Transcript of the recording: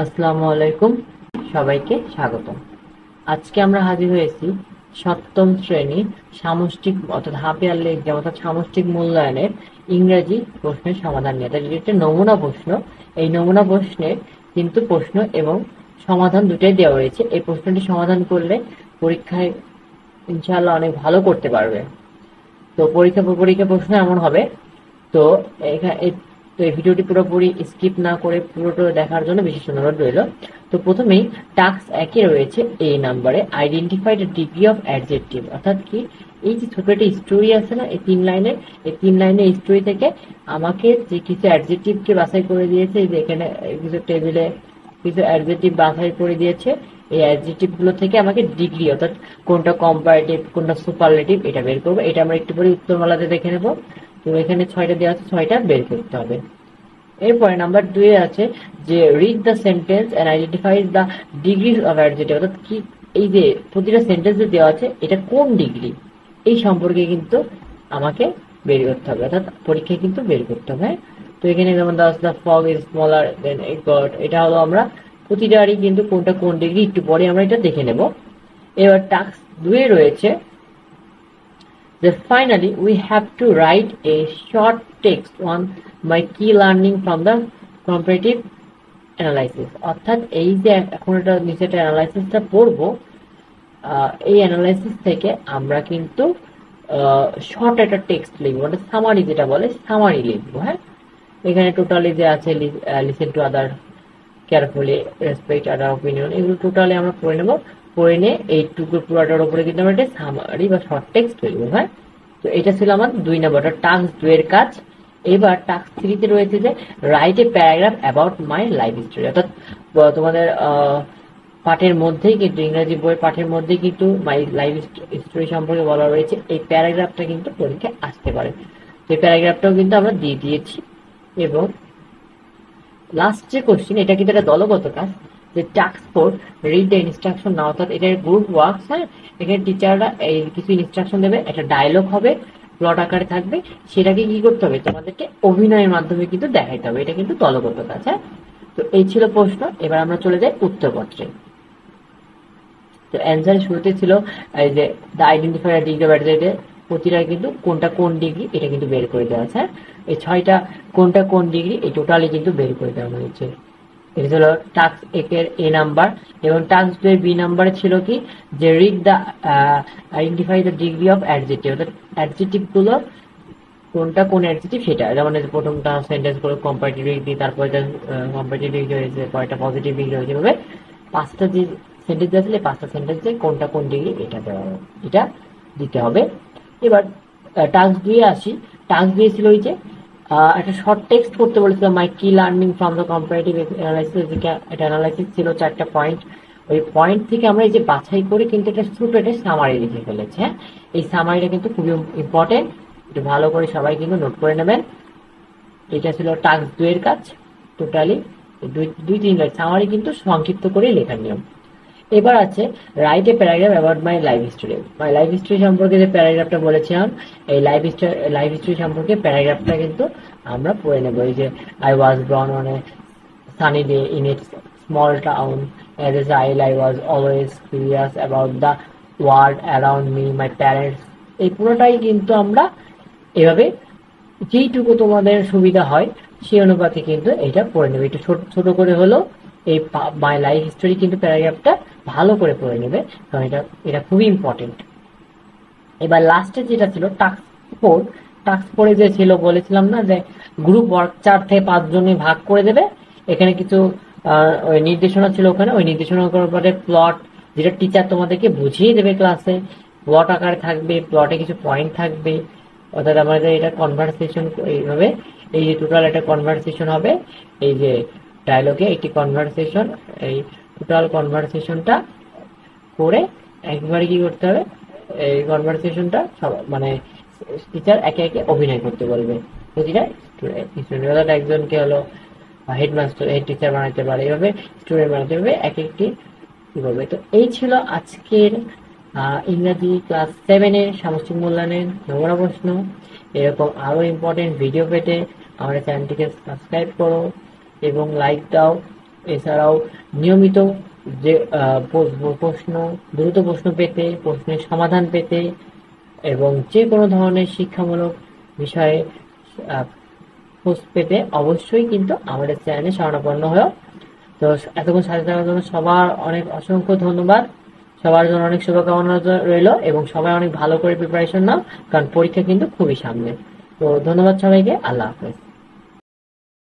আসসালামু আলাইকুম, সবাইকে স্বাগতম। আজকে আমরা হাজির হয়েছি সপ্তম শ্রেণী সামষ্টিক অর্থাৎ হাফ ইয়ারলি এক্সাম অর্থাৎ সামষ্টিক মূল্যায়নের ইংরেজি প্রশ্নের সমাধান নিয়ে। তাই যেটা একটা নমুনা প্রশ্ন, এই নমুনা প্রশ্নে কিন্তু প্রশ্ন এবং সমাধান দুটাই দেওয়া রয়েছে। এই প্রশ্নটি সমাধান করলে পরীক্ষায় ইনশাআল্লাহ অনেক ভালো করতে পারবে। তো পরীক্ষা প্রশ্ন এমন হবে। তো এখানে তো এই ভিডিওটি পুরোপুরি স্কিপ না করে পুরোটা দেখার জন্য বিশেষ অনুরোধ রইল। তো প্রথমেই টাস্ক একে রয়েছে এই নাম্বারে identify the degree of adjective, অর্থাৎ কি এই যে ছোট একটা স্টোরি আছে না, এই তিন লাইনের স্টোরি থেকে আমাকে যে কিছু অ্যাডজেক্টিভকে বাছাই করে দিয়েছে, এই যে এখানে কিছু টেবিলে কিছু অ্যাডজেক্টিভ বাছাই করে দিয়েছে। এই অ্যাডজেক্টিভ গুলো থেকে আমাকে ডিগ্রি অর্থাৎ কোনটা কম্পারেটিভ কোনটা সুপারলেটিভ এটা বের করবো। এটা আমরা একটু পরে উত্তরমালাতে দেখে নেবো। তো এখানে 6টা দেওয়া আছে, 6টা বের করতে হবে। এরপরে নাম্বার 2 এ আছে যে read the sentence and identify the degrees of adjective, অর্থাৎ কি এই যে প্রতিটা সেন্টেন্সে দেওয়া আছে এটা কোন ডিগ্রি এই সম্পর্কে কিন্তু আমাকে বের করতে হবে, অর্থাৎ পরীক্ষায় কিন্তু বের করতে হবে। তো এখানে যেমন দেওয়া আছে the fog is smaller then A god, এটা হলো আমরা প্রতিটারই কিন্তু কোনটা কোন ডিগ্রি একটু পরে আমরা এটা দেখে নেব। এবার টাস্ক 2 এ রয়েছে যে finally we have to write a short text on my key learning from the comparative analysis, অর্থাৎ এই যে এখন এটা নিচে একটা অ্যানালাইসিসটা পড়বো, এই অ্যানালাইসিস থেকে আমরা কিন্তু শর্ট একটা টেক্সট লিখবো, মানে সামারি যেটা বলে সামারি লিখবো। হ্যাঁ, এখানে টোটালি যে আছে listen to other carefully, respect other opinion, এগুলো টোটালি আমরা পড়ে নেবো। পড়ে নিয়ে এইটুকু পুরোটার উপরে কিন্তু আমরা একটা সামারি বা শর্ট টেক্সট লিখবো। হ্যাঁ, তো এটা ছিল আমার 2 নম্বরটা টাস্ক 2 এর কাজ। এবার টাস্ক 3 তে রয়েছে যে write a paragraph about my life story, অর্থাৎ তোমাদের পাঠের মধ্যেই কিন্তু ইংরেজি বই পাঠের মধ্যেই কিন্তু মাই লাইফ স্টোরি সম্পর্কে বলা রয়েছে। এই প্যারাগ্রাফটা কিন্তু পরীক্ষায় আসতে পারে। তো এই প্যারাগ্রাফটাও কিন্তু আমরা দিয়ে দিয়েছি। এবং লাস্ট যে কোশ্চেন, এটা কিন্তু একটা দলগত কাজ, যে টাস্ক 4 রিড দ্য ইনস্ট্রাকশন নাও, অর্থাৎ এটা গ্রুপ ওয়ার্ক। হ্যাঁ, এখানে টিচাররা এই কিছু ইনস্ট্রাকশন দেবে, একটা ডায়লগ হবে, প্লট আকারে থাকবে, সেটাকে কি করতে হবে তোমাদেরকে অভিনয়ের মাধ্যমে কিন্তু দেখাইতে হবে। এটা কিন্তু দলগত কাজ। হ্যাঁ, তো এই ছিল প্রশ্ন। এবার আমরা চলে যাই উত্তরপত্রে। তো অ্যান্সার শুরুতে ছিল এই যে দ্য আইডেন্টিফায়ার ডিগ্রি ব্যাটারিতে প্রতিটা কিন্তু কোনটা কোন ডিগ্রি এটা কিন্তু বের করে দেওয়া আছে। এই 6টা কোনটা কোন ডিগ্রি এই টোটালি কিন্তু বের করে দেওয়া হয়েছে। এটা ছিল টাস্ক 1 এর এ নাম্বার। এবং টাস্ক 2 এর বি নাম্বারে ছিল কি যে read the identify the degree of adjective, অর্থাৎ অ্যাডজেক্টিভ গুলো কোনটা কোন অ্যাডজেক্টিভ সেটা, যেমন প্রথমটা সেন্টেন্স গুলো কম্পারেটিভ ডিগ্রি, তারপরে কম্পারেটিভ ডিগ্রি হয়েছে, পরেরটা পজিটিভ ডিগ্রি হয়েছে, এভাবে 5টা যে সেন্টেন্স আসলে 5টা সেন্টেন্সে কোনটা কোন ডিগ্রি এটা দেওয়া হবে, এটা দিতে হবে। এবার টাস্ক 2 এ আসি। টাস্ক 2 ছিল ওই যে একটা শর্ট টেক্সট করতে বলেছিল মাই কি learning from the comparative analysis, এটা অ্যানালাইসিস ছিল 4টা পয়েন্ট। ওই পয়েন্ট থেকে আমরা এই যে বাছাই করে কিন্তু একটা ছোট একটা সামারি লিখে ফেলেছি। হ্যাঁ, এই সামারিটা কিন্তু খুবই ইম্পর্টেন্ট, একটু ভালো করে সবাই কিন্তু নোট করে নেবেন। এটা ছিল টাস্ক 2 এর কাজ। টোটালি 2-3 লাইন সামারি কিন্তু সংক্ষিপ্ত করে লেখার নিয়ম। এবার আছে write a paragraph about my life story. My life story সম্পর্কে যে প্যারাগ্রাফটা বলেছিলাম, এই লাইফ স্টোরি সম্পর্কে প্যারাগ্রাফটা কিন্তু আমরা পড়ে নেব। এই যে I was born on a sunny day in a small town, as a child I was always curious about the world around me, my parents, এই পুরোটাই কিন্তু আমরা এভাবে যেইটুকু তোমাদের সুবিধা হয় সেই অনুপাতে কিন্তু এটা পড়ে নেবে। একটু ছোট ছোট করে হলো এই মাই লাইফ হিস্টোরি কিন্তু প্যারাগ্রাফটা ভালো করে পড়ে নেবে, কারণ এটা এটা খুবই ইম্পর্টেন্ট। এবার লাস্টে যেটা ছিল টাস্ক 4, টাস্ক 4 যে ছিল বলেছিলাম না যে গ্রুপ ওয়ার্ক 4 থেকে 5 জনে ভাগ করে দেবে। এখানে কিছু ওই নির্দেশনা ছিল, ওখানে ওই নির্দেশনা করার পরে প্লট যেটা টিচার তোমাদেরকে বুঝিয়ে দেবে ক্লাসে, প্লট আকারে থাকবে, প্লটে কিছু পয়েন্ট থাকবে, অর্থাৎ আমাদের এটা কনভারসেশন এইভাবে, এই যে টোটাল একটা কনভারসেশন হবে, এই যে ডায়লগে একটি কনভারসেশন, এই টোটাল কনভারসেশনটা করে একবারে কি করতে হবে, এই কনভারসেশনটা মানে টিচার একে একে অভিনয় করতে বলবে প্রতিটা স্টুডেন্ট, একজনকে হলো হেডমাস্টার হেড টিচার বানাতে পারে, এইভাবে স্টুডেন্ট বানাতে হবে এক একটি কি বলবে। তো এই ছিল আজকের ইংরাজি ক্লাস 7-এর সামষ্টিক মূল্যায়নের নমুনা প্রশ্ন। এরকম আরো ইম্পর্টেন্ট ভিডিও পেতে আমাদের চ্যানেলটিকে সাবস্ক্রাইব করো এবং লাইক দাও। এছাড়াও নিয়মিত যে প্রশ্ন, দ্রুত প্রশ্ন পেতে, প্রশ্নের সমাধান পেতে এবং যে কোনো ধরনের শিক্ষামূলক বিষয়ে আহ, খোঁজ পেতে অবশ্যই কিন্তু আমাদের চ্যানেলে শরণাপন্ন হয়েও। তো এতক্ষণ সাথে থাকার জন্য সবার অনেক অসংখ্য ধন্যবাদ। সবার জন্য অনেক শুভকামনা রইলো এবং সবাই অনেক ভালো করে প্রিপারেশন নাও, কারণ পরীক্ষা কিন্তু খুবই সামনে। তো ধন্যবাদ সবাইকে, আল্লাহ হাফেজ।